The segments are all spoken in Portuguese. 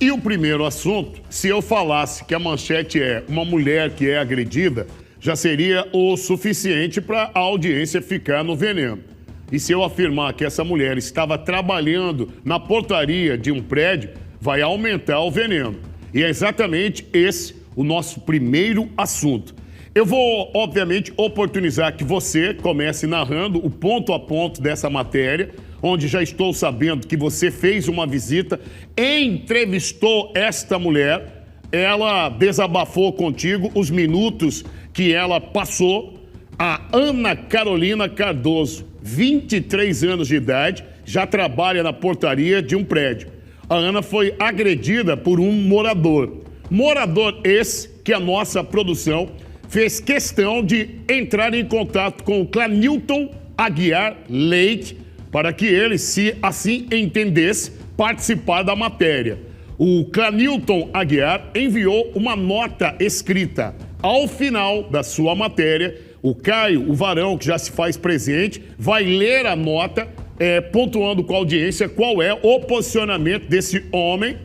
E o primeiro assunto, se eu falasse que a manchete é uma mulher que é agredida, já seria o suficiente para a audiência ficar no veneno. E se eu afirmar que essa mulher estava trabalhando na portaria de um prédio, vai aumentar o veneno. E é exatamente esse o nosso primeiro assunto. Eu vou, obviamente, oportunizar que você comece narrando o ponto a ponto dessa matéria, onde já estou sabendo que você fez uma visita, entrevistou esta mulher, ela desabafou contigo os minutos que ela passou. A Ana Carolina Cardoso, 23 anos de idade, já trabalha na portaria de um prédio. A Ana foi agredida por um morador. Morador esse que a nossa produção fez questão de entrar em contato com o Clanilton Aguiar Leite, para que ele, se assim entendesse, participar da matéria. O Clanilton Aguiar enviou uma nota escrita. Ao final da sua matéria, o Caio, o varão que já se faz presente, vai ler a nota, pontuando com a audiência qual é o posicionamento desse homem,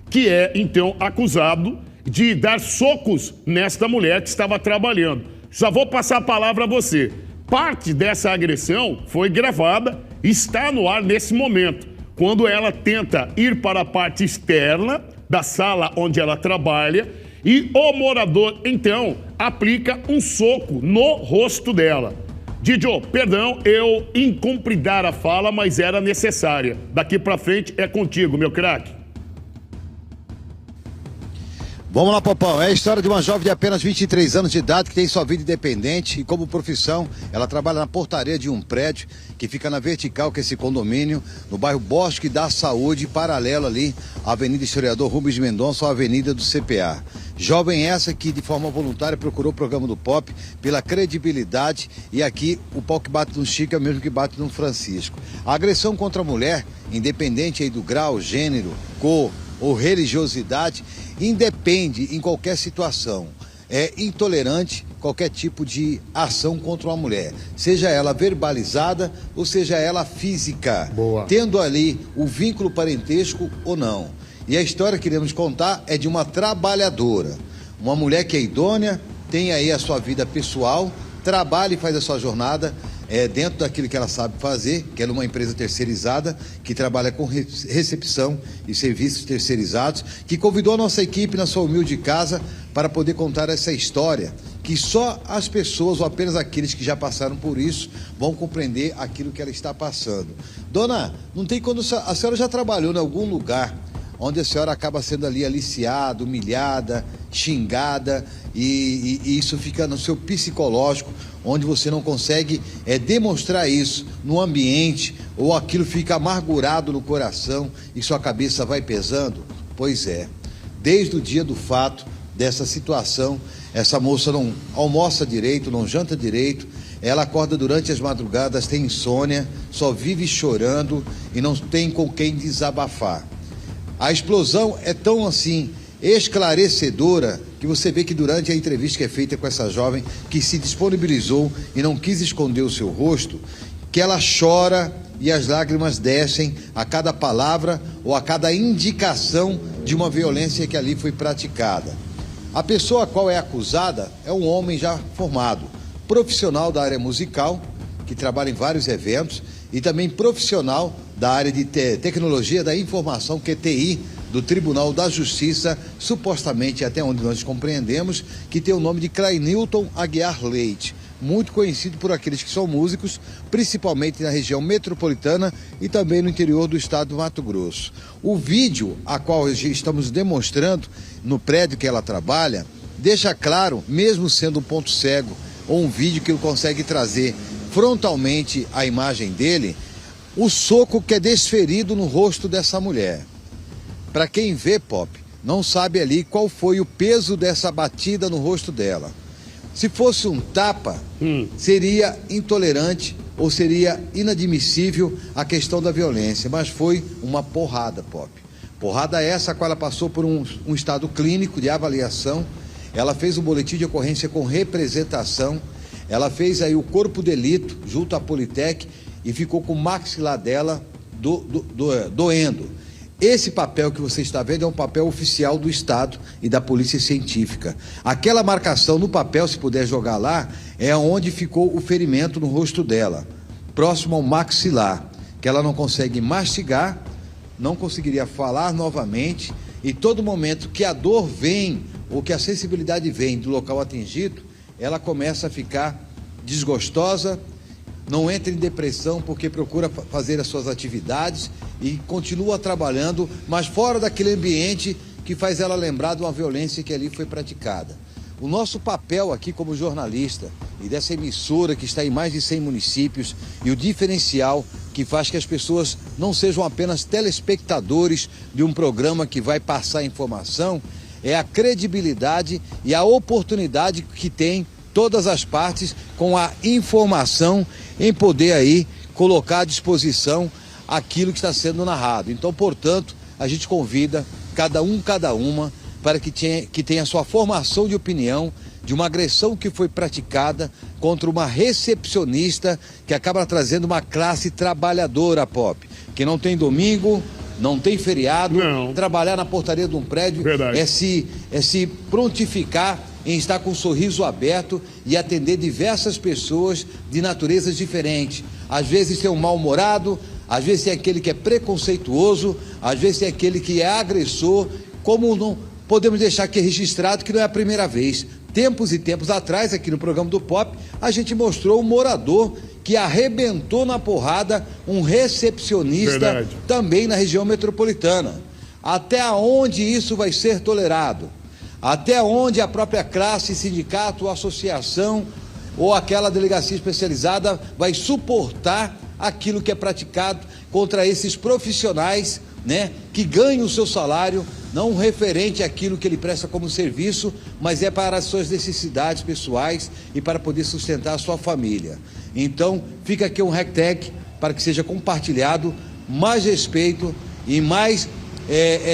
que é, então, acusado de dar socos nesta mulher que estava trabalhando. Já vou passar a palavra a você. Parte dessa agressão foi gravada, está no ar nesse momento, quando ela tenta ir para a parte externa da sala onde ela trabalha e o morador, então, aplica um soco no rosto dela. Didio, perdão, eu incumpridar a fala, mas era necessária. Daqui para frente é contigo, meu craque. Vamos lá, Popão. É a história de uma jovem de apenas 23 anos de idade que tem sua vida independente e, como profissão, ela trabalha na portaria de um prédio que fica na vertical, que é esse condomínio, no bairro Bosque da Saúde, paralelo ali à Avenida Historiador Rubens de Mendonça ou à Avenida do CPA. Jovem essa que, de forma voluntária, procurou o programa do Pop pela credibilidade, e aqui o pau que bate no Chico é o mesmo que bate no Francisco. A agressão contra a mulher, independente aí do grau, gênero, cor ou religiosidade, independe em qualquer situação. É intolerante qualquer tipo de ação contra uma mulher, seja ela verbalizada ou seja ela física. Boa. Tendo ali o vínculo parentesco ou não. E a história que iremos contar é de uma trabalhadora, uma mulher que é idônea, tem aí a sua vida pessoal, trabalha e faz a sua jornada dentro daquilo que ela sabe fazer, que é uma empresa terceirizada, que trabalha com recepção e serviços terceirizados, que convidou a nossa equipe na sua humilde casa para poder contar essa história, que só as pessoas, ou apenas aqueles que já passaram por isso, vão compreender aquilo que ela está passando. Dona, não tem quando a senhora já trabalhou em algum lugar onde a senhora acaba sendo ali aliciada, humilhada, xingada, e isso fica no seu psicológico, onde você não consegue demonstrar isso no ambiente, ou aquilo fica amargurado no coração e sua cabeça vai pesando? Pois é, desde o dia do fato dessa situação, essa moça não almoça direito, não janta direito, ela acorda durante as madrugadas, tem insônia, só vive chorando e não tem com quem desabafar. A explosão é tão assim esclarecedora que você vê que durante a entrevista que é feita com essa jovem que se disponibilizou e não quis esconder o seu rosto, que ela chora e as lágrimas descem a cada palavra ou a cada indicação de uma violência que ali foi praticada. A pessoa a qual é acusada é um homem já formado, profissional da área musical, que trabalha em vários eventos, e também profissional da área de tecnologia da informação, QTI, do Tribunal da Justiça, supostamente, até onde nós compreendemos, que tem o nome de Clanilton Aguiar Leite, muito conhecido por aqueles que são músicos, principalmente na região metropolitana e também no interior do estado do Mato Grosso. O vídeo a qual estamos demonstrando no prédio que ela trabalha, deixa claro, mesmo sendo um ponto cego, ou um vídeo que ele consegue trazer frontalmente a imagem dele, o soco que é desferido no rosto dessa mulher. Para quem vê, Pop, não sabe ali qual foi o peso dessa batida no rosto dela. Se fosse um tapa, seria intolerante ou seria inadmissível a questão da violência, mas foi uma porrada, Pop. Porrada essa a qual ela passou por um estado clínico de avaliação, ela fez um boletim de ocorrência com representação, ela fez aí o corpo de delito junto à Politec e ficou com o maxilar dela doendo. Esse papel que você está vendo é um papel oficial do Estado e da Polícia Científica. Aquela marcação no papel, se puder jogar lá, é onde ficou o ferimento no rosto dela, próximo ao maxilar, que ela não consegue mastigar, não conseguiria falar novamente, e todo momento que a dor vem, ou que a sensibilidade vem do local atingido, ela começa a ficar desgostosa, não entra em depressão porque procura fazer as suas atividades e continua trabalhando, mas fora daquele ambiente que faz ela lembrar de uma violência que ali foi praticada. O nosso papel aqui como jornalista e dessa emissora que está em mais de 100 municípios e o diferencial que faz que as pessoas não sejam apenas telespectadores de um programa que vai passar informação, é a credibilidade e a oportunidade que tem todas as partes com a informação em poder aí colocar à disposição aquilo que está sendo narrado. Então, portanto, a gente convida cada uma para que tenha a sua formação de opinião de uma agressão que foi praticada contra uma recepcionista que acaba trazendo uma classe trabalhadora, Pop, que não tem domingo, não tem feriado, não. Trabalhar na portaria de um prédio é se prontificar em estar com um sorriso aberto e atender diversas pessoas de naturezas diferentes. Às vezes tem um mal-humorado, às vezes tem aquele que é preconceituoso, às vezes tem aquele que é agressor. Como não podemos deixar aqui registrado que não é a primeira vez. Tempos e tempos atrás, aqui no programa do Pop, a gente mostrou um morador que arrebentou na porrada um recepcionista também na região metropolitana. Até onde isso vai ser tolerado? Até onde a própria classe, sindicato, associação ou aquela delegacia especializada vai suportar aquilo que é praticado contra esses profissionais, né, que ganham o seu salário não referente àquilo que ele presta como serviço, mas é para as suas necessidades pessoais e para poder sustentar a sua família. Então, fica aqui um hashtag para que seja compartilhado mais respeito e mais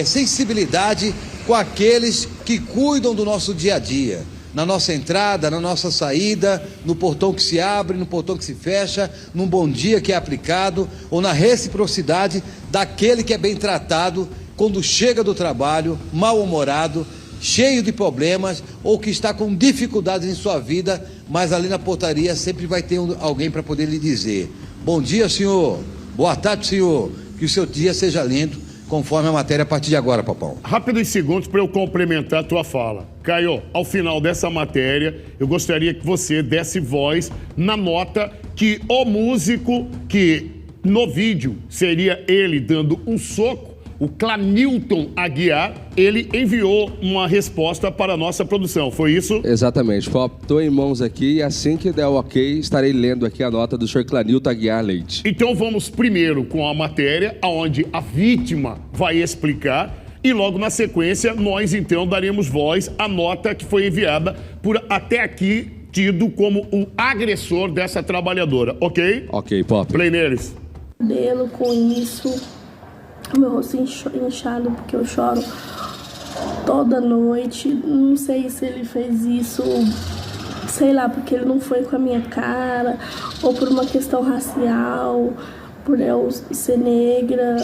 sensibilidade com aqueles que cuidam do nosso dia a dia, na nossa entrada, na nossa saída, no portão que se abre, no portão que se fecha, num bom dia que é aplicado, ou na reciprocidade daquele que é bem tratado quando chega do trabalho, mal-humorado, cheio de problemas, ou que está com dificuldades em sua vida, mas ali na portaria sempre vai ter alguém para poder lhe dizer: bom dia, senhor, boa tarde, senhor, que o seu dia seja lindo, conforme a matéria a partir de agora, Papão. Rápidos segundos para eu complementar a tua fala. Caio, ao final dessa matéria, eu gostaria que você desse voz na nota que o músico, que no vídeo seria ele dando um soco, o Clanilton Aguiar, ele enviou uma resposta para a nossa produção, foi isso? Exatamente, Pop, estou em mãos aqui e assim que der o ok, estarei lendo aqui a nota do Sr. Clanilton Aguiar Leite. Então vamos primeiro com a matéria, onde a vítima vai explicar, e logo na sequência nós então daremos voz à nota que foi enviada por até aqui tido como o agressor dessa trabalhadora, ok? Ok, Pop. Play neles. Delo com isso, meu rosto inchado porque eu choro toda noite. Não sei se ele fez isso, sei lá, porque ele não foi com a minha cara, ou por uma questão racial, por eu ser negra.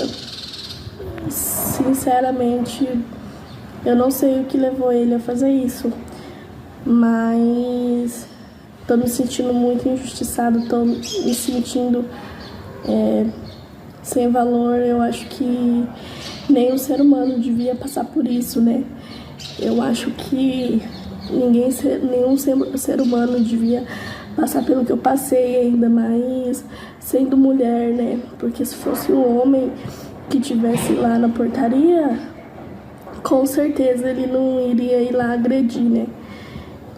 Sinceramente, eu não sei o que levou ele a fazer isso, mas tô me sentindo muito injustiçado, tô me sentindo sem valor. Eu acho que nenhum ser humano devia passar por isso, né? Eu acho que nenhum ser humano devia passar pelo que eu passei, ainda mais sendo mulher, né? Porque se fosse um homem que tivesse lá na portaria, com certeza ele não iria ir lá agredir, né?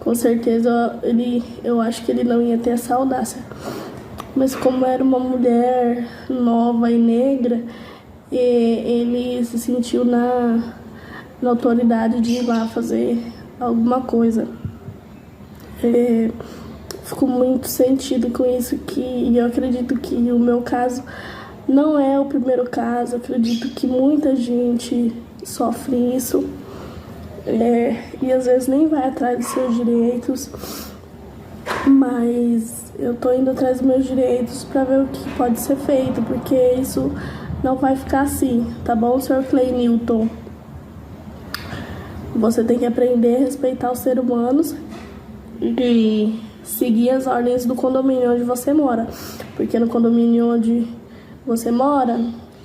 Com certeza eu acho que ele não ia ter essa audácia. Mas como era uma mulher nova e negra, ele se sentiu na autoridade de ir lá fazer alguma coisa. Fico muito sentido com isso, e eu acredito que o meu caso não é o primeiro caso. Eu acredito que muita gente sofre isso, e às vezes nem vai atrás dos seus direitos, mas eu tô indo atrás dos meus direitos para ver o que pode ser feito, porque isso não vai ficar assim, tá bom, Sr. Clenilton? Você tem que aprender a respeitar os seres humanos e seguir as ordens do condomínio onde você mora. Porque no condomínio onde você mora,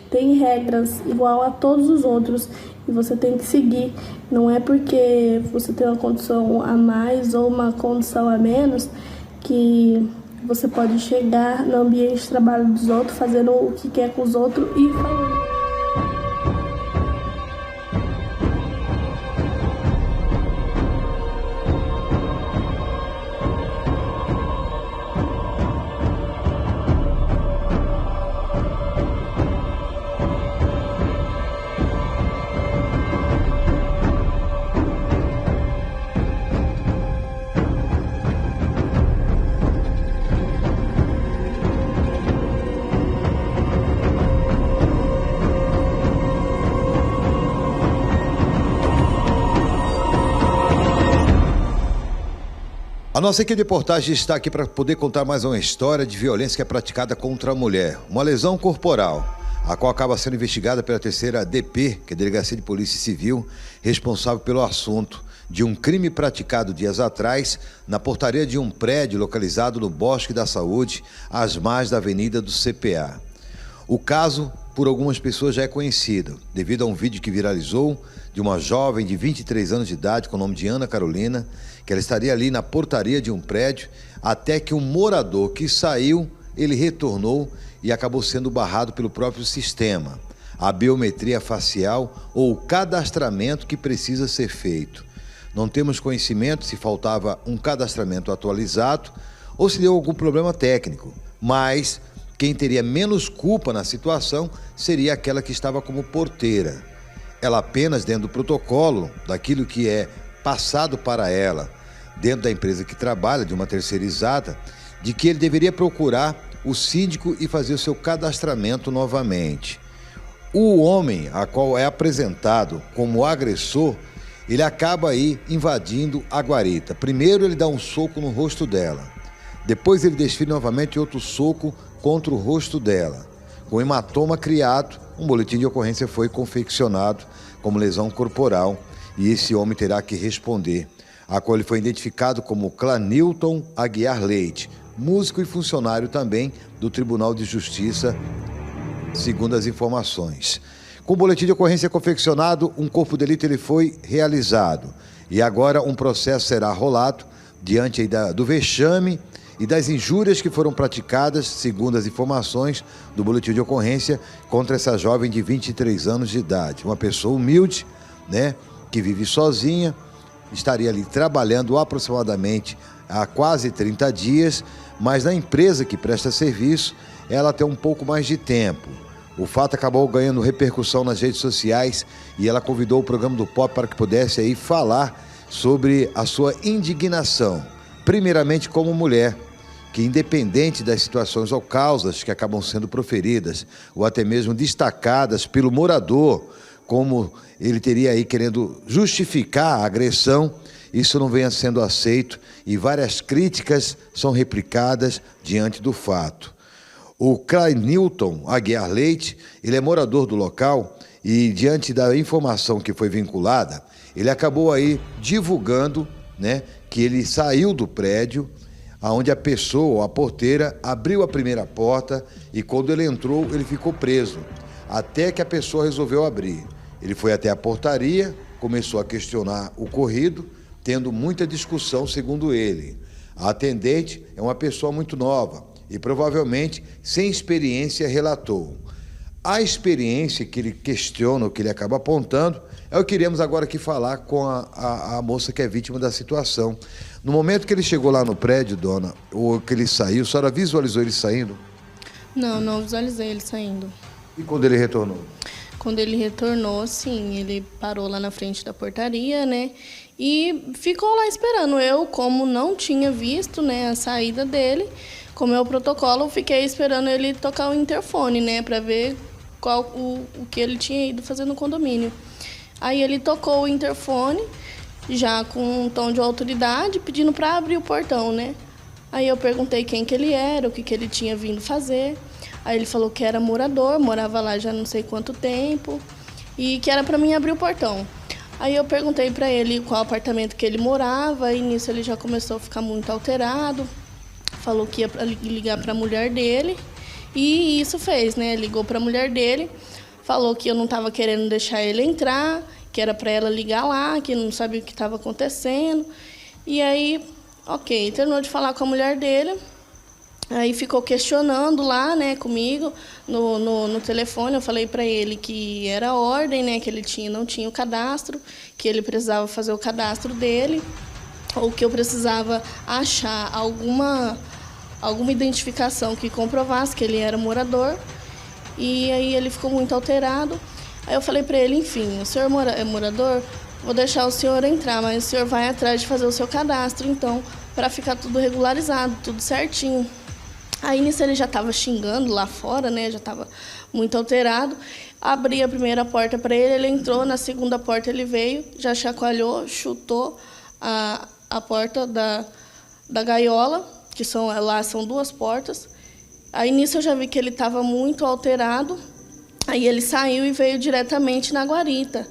tem regras igual a todos os outros e você tem que seguir. Não é porque você tem uma condição a mais ou uma condição a menos que você pode chegar no ambiente de trabalho dos outros, fazendo o que quer com os outros e falando. A nossa equipe de reportagem está aqui para poder contar mais uma história de violência que é praticada contra a mulher. Uma lesão corporal, a qual acaba sendo investigada pela 3ª DP, que é a Delegacia de Polícia Civil, responsável pelo assunto de um crime praticado dias atrás na portaria de um prédio localizado no Bosque da Saúde, às margens da Avenida do CPA. O caso, por algumas pessoas, já é conhecido, devido a um vídeo que viralizou de uma jovem de 23 anos de idade, com o nome de Ana Carolina, que ela estaria ali na portaria de um prédio, até que um morador que saiu, ele retornou e acabou sendo barrado pelo próprio sistema. A biometria facial ou o cadastramento que precisa ser feito. Não temos conhecimento se faltava um cadastramento atualizado ou se deu algum problema técnico, mas quem teria menos culpa na situação seria aquela que estava como porteira. Ela apenas, dentro do protocolo, daquilo que é passado para ela, dentro da empresa que trabalha, de uma terceirizada, de que ele deveria procurar o síndico e fazer o seu cadastramento novamente. O homem, a qual é apresentado como agressor, ele acaba aí invadindo a guarita. Primeiro ele dá um soco no rosto dela, depois ele desfile novamente outro soco contra o rosto dela. Com hematoma criado, um boletim de ocorrência foi confeccionado como lesão corporal e esse homem terá que responder, a qual ele foi identificado como Clenilton Aguiar Leite, músico e funcionário também do Tribunal de Justiça, segundo as informações. Com o boletim de ocorrência confeccionado, um corpo de delito ele foi realizado e agora um processo será rolado diante aí do vexame e das injúrias que foram praticadas, segundo as informações do boletim de ocorrência, contra essa jovem de 23 anos de idade. Uma pessoa humilde, né, que vive sozinha, estaria ali trabalhando aproximadamente há quase 30 dias, mas na empresa que presta serviço, ela tem um pouco mais de tempo. O fato acabou ganhando repercussão nas redes sociais e ela convidou o programa do Pop para que pudesse aí falar sobre a sua indignação, primeiramente como mulher, que independente das situações ou causas que acabam sendo proferidas ou até mesmo destacadas pelo morador, como ele teria aí querendo justificar a agressão, isso não venha sendo aceito e várias críticas são replicadas diante do fato. O Clenilton Aguiar Leite, ele é morador do local e diante da informação que foi vinculada, ele acabou aí divulgando, né, que ele saiu do prédio, onde a pessoa, a porteira, abriu a primeira porta e quando ele entrou, ele ficou preso, até que a pessoa resolveu abrir. Ele foi até a portaria, começou a questionar o ocorrido, tendo muita discussão, segundo ele. A atendente é uma pessoa muito nova e provavelmente sem experiência relatou. A experiência que ele questiona, o que ele acaba apontando, é o que iremos agora aqui falar com a moça que é vítima da situação. No momento que ele chegou lá no prédio, dona, ou que ele saiu, a senhora visualizou ele saindo? Não visualizei ele saindo. E quando ele retornou? Quando ele retornou, sim, ele parou lá na frente da portaria, né? E ficou lá esperando. Eu, como não tinha visto, né, a saída dele, como é o protocolo, fiquei esperando ele tocar o interfone, né, para ver o que ele tinha ido fazer no condomínio. Aí ele tocou o interfone, já com um tom de autoridade, pedindo para abrir o portão, né? Aí eu perguntei quem que ele era, o que ele tinha vindo fazer. Aí ele falou que era morador, morava lá já não sei quanto tempo, e que era para mim abrir o portão. Aí eu perguntei para ele qual apartamento que ele morava, e nisso ele já começou a ficar muito alterado. Falou que ia ligar para a mulher dele, e isso fez, né? Ligou para a mulher dele, falou que eu não estava querendo deixar ele entrar, que era para ela ligar lá, que não sabia o que estava acontecendo. E aí, ok, terminou de falar com a mulher dele, aí ficou questionando lá, né, comigo, no telefone. Eu falei para ele que era ordem, né, que ele não tinha o cadastro, que ele precisava fazer o cadastro dele, ou que eu precisava achar alguma identificação que comprovasse que ele era morador. E aí ele ficou muito alterado. Aí eu falei para ele, enfim, o senhor é morador, vou deixar o senhor entrar, mas o senhor vai atrás de fazer o seu cadastro, então, para ficar tudo regularizado, tudo certinho. Aí nisso ele já estava xingando lá fora, né? Já estava muito alterado. Abri a primeira porta para ele, ele entrou, na segunda porta ele veio, já chacoalhou, chutou a porta da gaiola, que lá são 2 portas. Aí nisso eu já vi que ele estava muito alterado. Aí ele saiu e veio diretamente na guarita.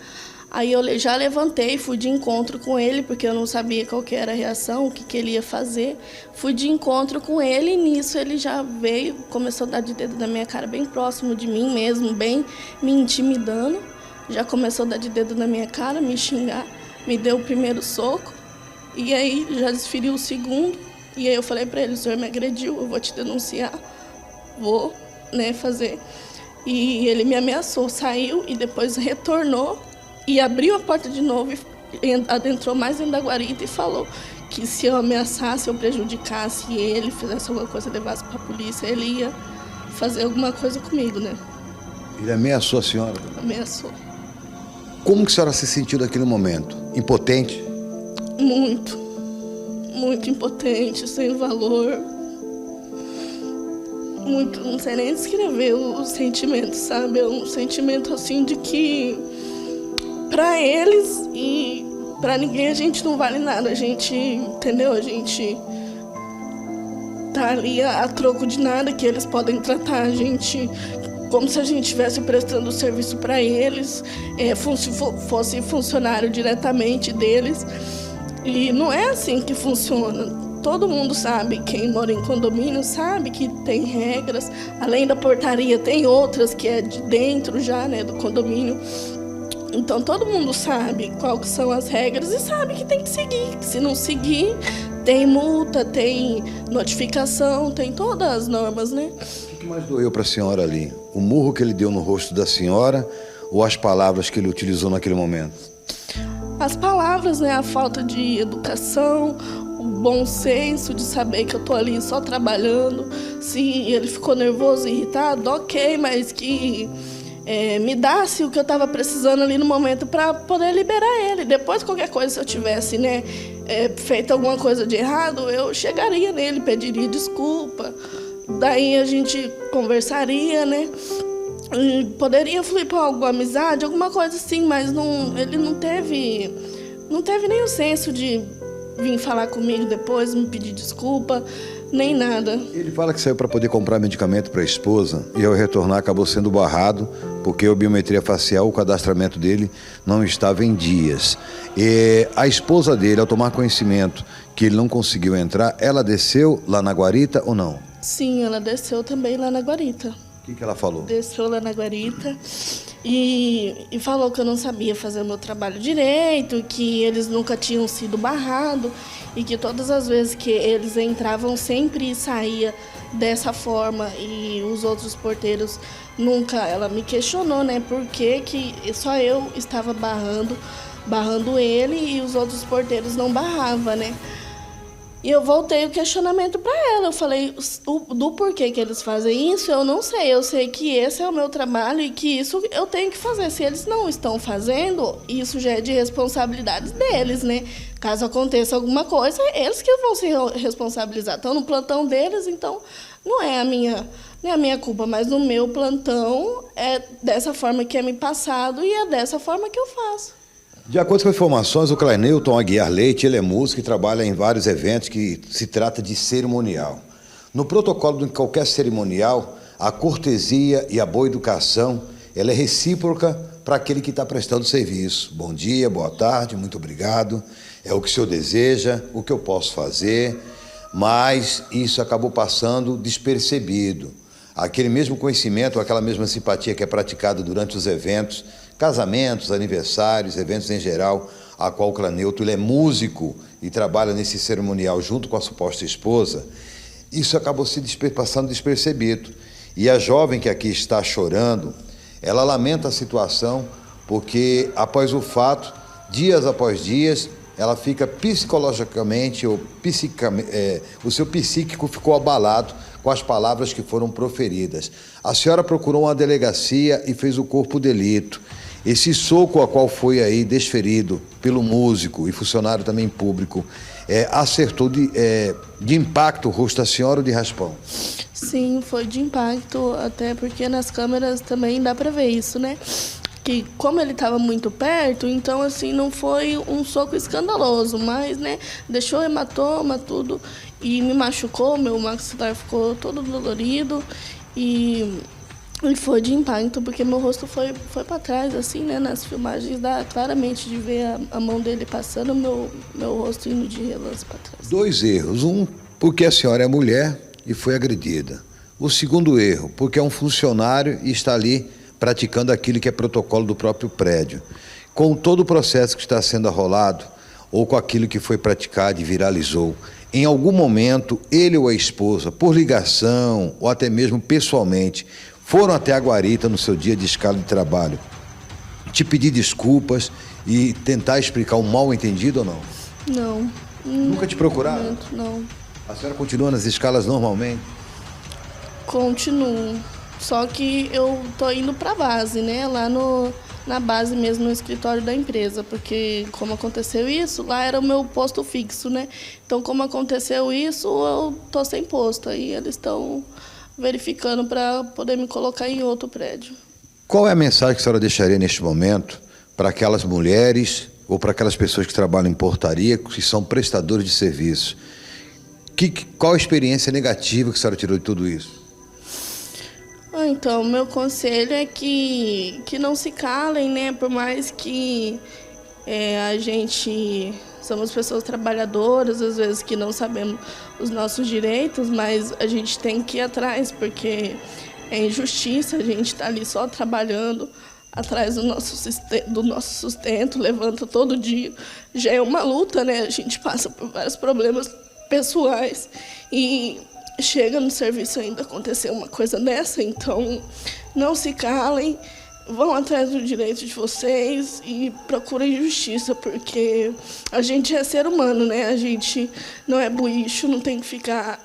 Aí eu já levantei, fui de encontro com ele, porque eu não sabia qual que era a reação, o que ele ia fazer. Fui de encontro com ele e nisso ele já veio, começou a dar de dedo na minha cara, bem próximo de mim mesmo, bem me intimidando. Já começou a dar de dedo na minha cara, me xingar, me deu o primeiro soco. E aí já desferiu o segundo. E aí eu falei para ele, o senhor me agrediu, eu vou te denunciar, vou, né, fazer. E ele me ameaçou, saiu e depois retornou e abriu a porta de novo e adentrou mais dentro da guarita e falou que se eu ameaçasse, eu prejudicasse ele, fizesse alguma coisa, levasse para a polícia, ele ia fazer alguma coisa comigo, né? Ele ameaçou a senhora? Ameaçou. Como que a senhora se sentiu naquele momento? Impotente? Muito. Muito impotente, sem valor. Muito, não sei nem descrever o sentimento, sabe? É um sentimento assim de que para eles e para ninguém a gente não vale nada. A gente, entendeu? A gente tá ali a troco de nada, que eles podem tratar a gente como se a gente estivesse prestando serviço para eles, fosse funcionário diretamente deles. E não é assim que funciona. Todo mundo sabe, quem mora em condomínio sabe que tem regras. Além da portaria, tem outras que é de dentro já, né, do condomínio. Então, todo mundo sabe quais são as regras e sabe que tem que seguir. Se não seguir, tem multa, tem notificação, tem todas as normas, né? O que mais doeu para a senhora ali? O murro que ele deu no rosto da senhora ou as palavras que ele utilizou naquele momento? As palavras, né? A falta de educação, o bom senso de saber que eu tô ali só trabalhando. Se ele ficou nervoso, irritado, ok, mas que me desse o que eu estava precisando ali no momento para poder liberar ele. Depois, qualquer coisa, se eu tivesse, né, feito alguma coisa de errado, eu chegaria nele, pediria desculpa. Daí a gente conversaria, né? Poderia fluir para alguma amizade, alguma coisa assim, mas ele não teve nem o senso de vir falar comigo depois, me pedir desculpa, nem nada. Ele fala que saiu para poder comprar medicamento para a esposa e ao retornar acabou sendo barrado porque a biometria facial, o cadastramento dele não estava em dias. E a esposa dele, ao tomar conhecimento que ele não conseguiu entrar, ela desceu lá na guarita ou não? Sim, ela desceu também lá na guarita. O que ela falou? Desceu lá na guarita e falou que eu não sabia fazer o meu trabalho direito, que eles nunca tinham sido barrados e que todas as vezes que eles entravam sempre saía dessa forma e os outros porteiros nunca. Ela me questionou, né, por que só eu estava barrando ele e os outros porteiros não barravam, né? E eu voltei o questionamento para ela. Eu falei, do porquê que eles fazem isso, eu não sei. Eu sei que esse é o meu trabalho e que isso eu tenho que fazer. Se eles não estão fazendo, isso já é de responsabilidade deles, né? Caso aconteça alguma coisa, eles que vão se responsabilizar. Estão no plantão deles, então não é a minha culpa, mas no meu plantão é dessa forma que é me passado e é dessa forma que eu faço. De acordo com as informações, o Claineuton Aguiar Leite, ele é músico e trabalha em vários eventos que se trata de cerimonial. No protocolo de qualquer cerimonial, a cortesia e a boa educação, ela é recíproca para aquele que está prestando serviço. Bom dia, boa tarde, muito obrigado. É o que o senhor deseja, o que eu posso fazer, mas isso acabou passando despercebido. Aquele mesmo conhecimento, aquela mesma simpatia que é praticada durante os eventos, casamentos, aniversários, eventos em geral, a qual o Clanilton ele é músico e trabalha nesse cerimonial junto com a suposta esposa, isso acabou se passando despercebido. E a jovem que aqui está chorando, ela lamenta a situação porque, após o fato, dias após dias, ela fica psicologicamente, o seu psíquico ficou abalado com as palavras que foram proferidas. A senhora procurou uma delegacia e fez o corpo de delito. Esse soco a qual foi aí desferido pelo músico e funcionário também público, acertou de impacto o rosto da senhora ou de raspão? Sim, foi de impacto, até porque nas câmeras também dá pra ver isso, né? Que como ele estava muito perto, então assim, não foi um soco escandaloso, mas, né, deixou hematoma, tudo, e me machucou, meu maxilar ficou todo dolorido, e foi de impacto, porque meu rosto foi para trás, assim, né, nas filmagens dá claramente de ver a mão dele passando, meu rosto indo de relance para trás. 2 erros. Um, porque a senhora é mulher e foi agredida. O segundo erro, porque é um funcionário e está ali praticando aquilo que é protocolo do próprio prédio. Com todo o processo que está sendo arrolado, ou com aquilo que foi praticado e viralizou, em algum momento, ele ou a esposa, por ligação, ou até mesmo pessoalmente, foram até a guarita no seu dia de escala de trabalho, te pedir desculpas e tentar explicar um mal-entendido ou não? Não. Nunca te procuraram? Não. A senhora continua nas escalas normalmente? Continuo. Só que eu tô indo pra base, né? Lá na base mesmo, no escritório da empresa. Porque como aconteceu isso, lá era o meu posto fixo, né? Então, como aconteceu isso, eu tô sem posto. Aí eles estão verificando para poder me colocar em outro prédio. Qual é a mensagem que a senhora deixaria neste momento para aquelas mulheres ou para aquelas pessoas que trabalham em portaria, que são prestadores de serviço? Qual a experiência negativa que a senhora tirou de tudo isso? Então, meu conselho é que não se calem, né? Por mais que a gente somos pessoas trabalhadoras, às vezes que não sabemos os nossos direitos, mas a gente tem que ir atrás, porque é injustiça, a gente está ali só trabalhando atrás do nosso sustento, levanta todo dia. Já é uma luta, né? A gente passa por vários problemas pessoais e chega no serviço ainda acontecer uma coisa dessa, então não se calem, vão atrás do direito de vocês e procurem justiça, porque a gente é ser humano, né? A gente não é buicho, não tem que ficar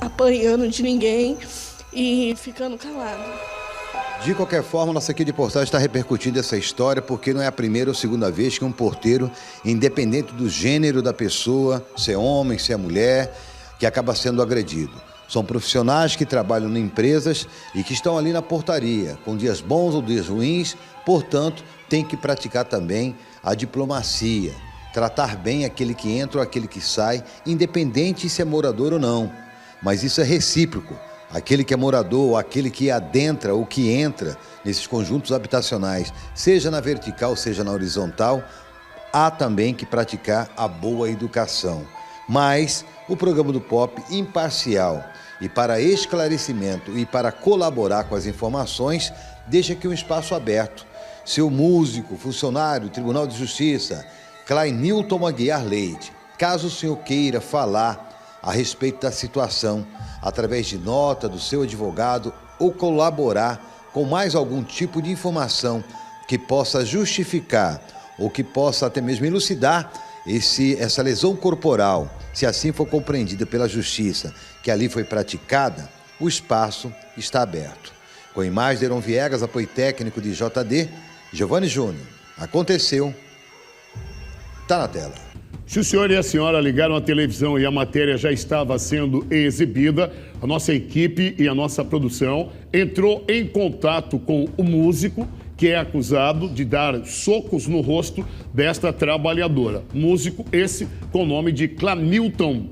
apanhando de ninguém e ficando calado. De qualquer forma, nossa equipe de portagem está repercutindo essa história porque não é a primeira ou segunda vez que um porteiro, independente do gênero da pessoa, se é homem, se é mulher, que acaba sendo agredido. São profissionais que trabalham em empresas e que estão ali na portaria, com dias bons ou dias ruins, portanto, tem que praticar também a diplomacia, tratar bem aquele que entra ou aquele que sai, independente se é morador ou não. Mas isso é recíproco. Aquele que é morador, ou aquele que adentra ou que entra nesses conjuntos habitacionais, seja na vertical, seja na horizontal, há também que praticar a boa educação. Mas o programa do Pop, imparcial e para esclarecimento e para colaborar com as informações, deixa aqui um espaço aberto. Seu músico, funcionário, Tribunal de Justiça, Clanilton Aguiar Leite, caso o senhor queira falar a respeito da situação, através de nota do seu advogado ou colaborar com mais algum tipo de informação que possa justificar ou que possa até mesmo elucidar essa lesão corporal, se assim for compreendida pela Justiça, que ali foi praticada, o espaço está aberto. Com imagens de Heron Viegas, apoio técnico de JD, Giovanni Júnior. Aconteceu, está na tela. Se o senhor e a senhora ligaram a televisão e a matéria já estava sendo exibida, a nossa equipe e a nossa produção entrou em contato com o músico que é acusado de dar socos no rosto desta trabalhadora. Músico esse com o nome de Clanilton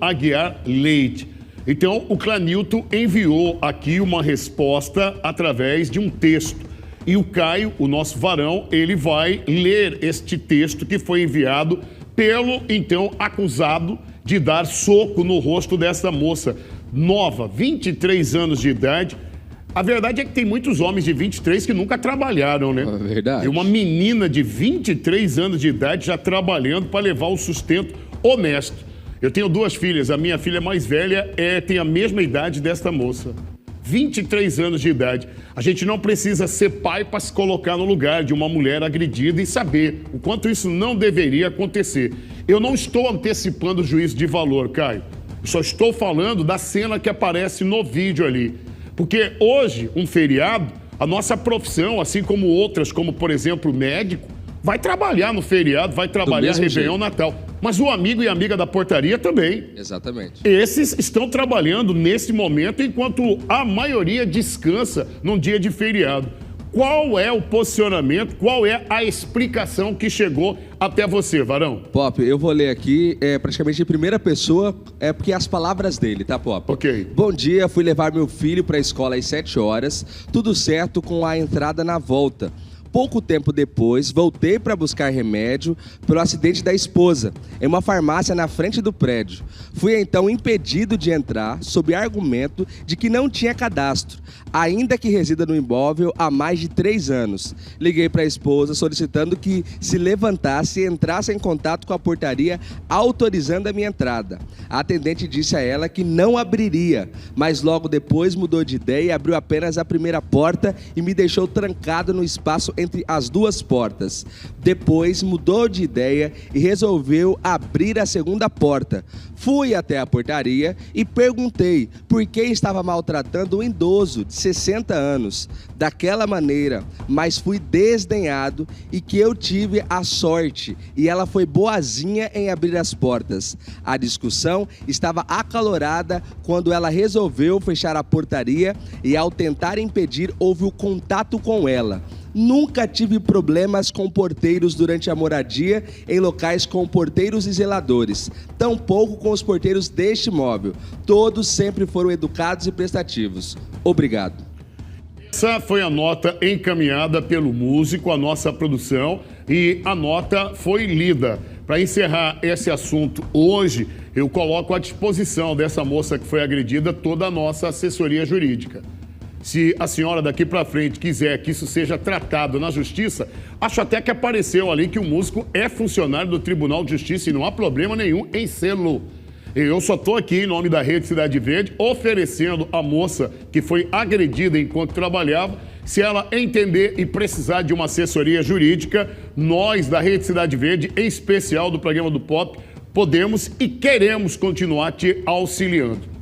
Aguiar Leite. Então, o Clanilton enviou aqui uma resposta através de um texto. E o Caio, o nosso varão, ele vai ler este texto que foi enviado pelo, então, acusado de dar soco no rosto dessa moça nova, 23 anos de idade. A verdade é que tem muitos homens de 23 que nunca trabalharam, né? É verdade. E uma menina de 23 anos de idade já trabalhando para levar o sustento honesto. Eu tenho 2 filhas, a minha filha mais velha tem a mesma idade desta moça. 23 anos de idade. A gente não precisa ser pai para se colocar no lugar de uma mulher agredida e saber o quanto isso não deveria acontecer. Eu não estou antecipando o juízo de valor, Caio. Eu só estou falando da cena que aparece no vídeo ali. Porque hoje, um feriado, a nossa profissão, assim como outras, como por exemplo médico, vai trabalhar no feriado, vai trabalhar Réveillon, Natal. Mas o amigo e amiga da portaria também. Exatamente. Esses estão trabalhando nesse momento, enquanto a maioria descansa num dia de feriado. Qual é o posicionamento, qual é a explicação que chegou até você, varão? Pop, eu vou ler aqui praticamente em primeira pessoa, porque as palavras dele, tá, Pop? Ok. Bom dia, fui levar meu filho para a escola às 7 horas, tudo certo com a entrada na volta. Pouco tempo depois, voltei para buscar remédio pelo acidente da esposa, em uma farmácia na frente do prédio. Fui então impedido de entrar, sob argumento de que não tinha cadastro, ainda que resida no imóvel há mais de 3 anos. Liguei para a esposa solicitando que se levantasse e entrasse em contato com a portaria, autorizando a minha entrada. A atendente disse a ela que não abriria, mas logo depois mudou de ideia e abriu apenas a primeira porta e me deixou trancado no espaço entre as 2 portas. Depois mudou de ideia e resolveu abrir a segunda porta. Fui até a portaria e perguntei por que estava maltratando um idoso de 60 anos daquela maneira, mas fui desdenhado e que eu tive a sorte e ela foi boazinha em abrir as portas. A discussão estava acalorada quando ela resolveu fechar a portaria e ao tentar impedir houve o contato com ela. Nunca tive problemas com porteiros durante a moradia em locais com porteiros e zeladores, tampouco com os porteiros deste imóvel. Todos sempre foram educados e prestativos. Obrigado. Essa foi a nota encaminhada pelo músico, a nossa produção, e a nota foi lida. Para encerrar esse assunto hoje, eu coloco à disposição dessa moça que foi agredida toda a nossa assessoria jurídica. Se a senhora daqui para frente quiser que isso seja tratado na justiça, acho até que apareceu ali que o músico é funcionário do Tribunal de Justiça e não há problema nenhum em sê-lo. Eu só estou aqui em nome da Rede Cidade Verde oferecendo à moça que foi agredida enquanto trabalhava, se ela entender e precisar de uma assessoria jurídica, nós da Rede Cidade Verde, em especial do programa do Pop, podemos e queremos continuar te auxiliando.